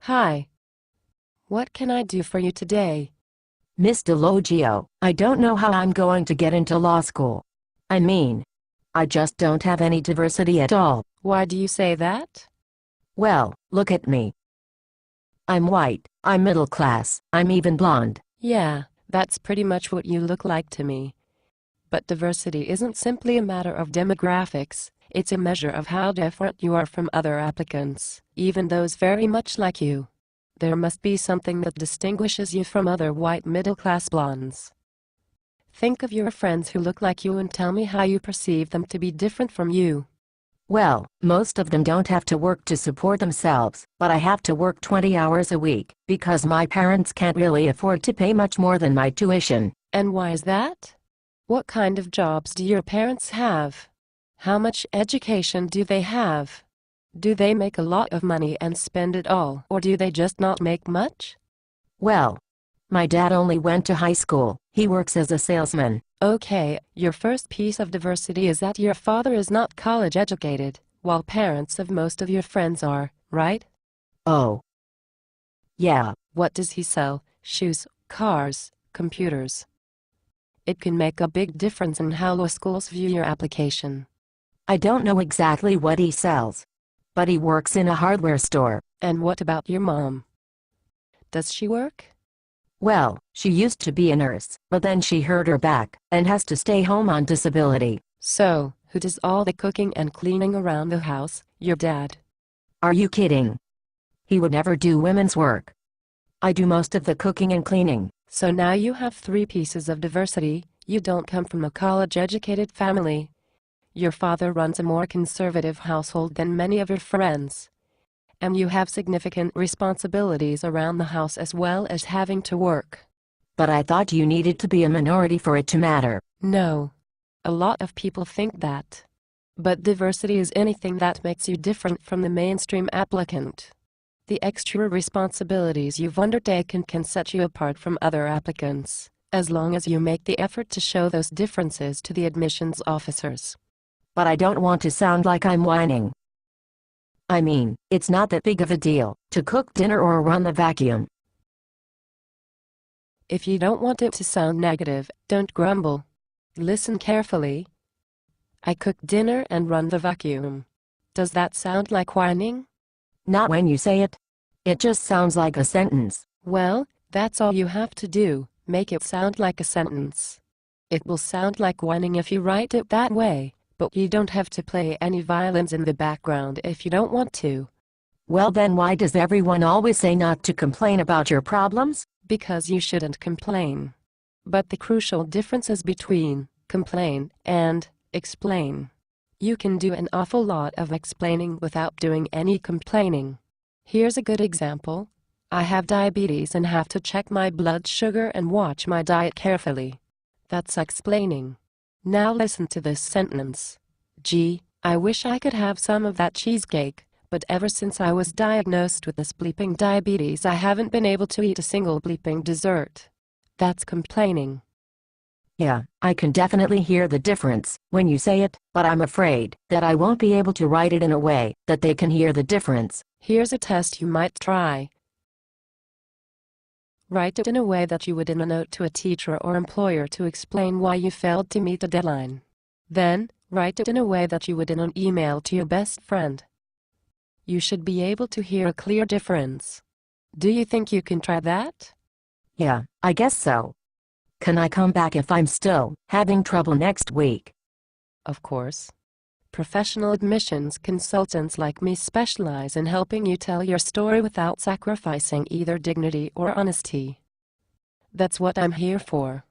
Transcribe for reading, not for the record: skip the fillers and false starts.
Hi. What can I do for you today? Miss DeLoggio, I don't know how I'm going to get into law school. I mean, I just don't have any diversity at all. Why do you say that? Well, look at me. I'm white, I'm middle class, I'm even blonde. Yeah, that's pretty much what you look like to me. But diversity isn't simply a matter of demographics, it's a measure of how different you are from other applicants, even those very much like you. There must be something that distinguishes you from other white middle-class blondes. Think of your friends who look like you and tell me how you perceive them to be different from you. Well, most of them don't have to work to support themselves, but I have to work 20 hours a week because my parents can't really afford to pay much more than my tuition. And why is that? What kind of jobs do your parents have? How much education do they have? Do they make a lot of money and spend it all, or do they just not make much? Well, my dad only went to high school. He works as a salesman. Okay, your first piece of diversity is that your father is not college educated, while parents of most of your friends are, right? Oh. Yeah. What does he sell? Shoes, cars, computers? It can make a big difference in how law schools view your application. I don't know exactly what he sells, but he works in a hardware store. And what about your mom? Does she work? Well, she used to be a nurse, but then she hurt her back and has to stay home on disability. So, who does all the cooking and cleaning around the house? Your dad? Are you kidding? He would never do women's work. I do most of the cooking and cleaning. So now you have 3 pieces of diversity. You don't come from a college-educated family. Your father runs a more conservative household than many of your friends. And you have significant responsibilities around the house as well as having to work. But I thought you needed to be a minority for it to matter. No. A lot of people think that. But diversity is anything that makes you different from the mainstream applicant. The extra responsibilities you've undertaken can set you apart from other applicants, as long as you make the effort to show those differences to the admissions officers. But I don't want to sound like I'm whining. I mean, it's not that big of a deal to cook dinner or run the vacuum. If you don't want it to sound negative, don't grumble. Listen carefully. I cook dinner and run the vacuum. Does that sound like whining? Not when you say it. It just sounds like a sentence. Well, that's all you have to do, make it sound like a sentence. It will sound like whining if you write it that way, but you don't have to play any violins in the background if you don't want to. Well then why does everyone always say not to complain about your problems? Because you shouldn't complain. But the crucial difference is between complain and explain. You can do an awful lot of explaining without doing any complaining. Here's a good example. I have diabetes and have to check my blood sugar and watch my diet carefully. That's explaining. Now listen to this sentence. Gee, I wish I could have some of that cheesecake, but ever since I was diagnosed with this bleeping diabetes I haven't been able to eat a single bleeping dessert. That's complaining. Yeah, I can definitely hear the difference when you say it, but I'm afraid that I won't be able to write it in a way that they can hear the difference. Here's a test you might try. Write it in a way that you would in a note to a teacher or employer to explain why you failed to meet a deadline. Then, write it in a way that you would in an email to your best friend. You should be able to hear a clear difference. Do you think you can try that? Yeah, I guess so. Can I come back if I'm still having trouble next week? Of course. Professional admissions consultants like me specialize in helping you tell your story without sacrificing either dignity or honesty. That's what I'm here for.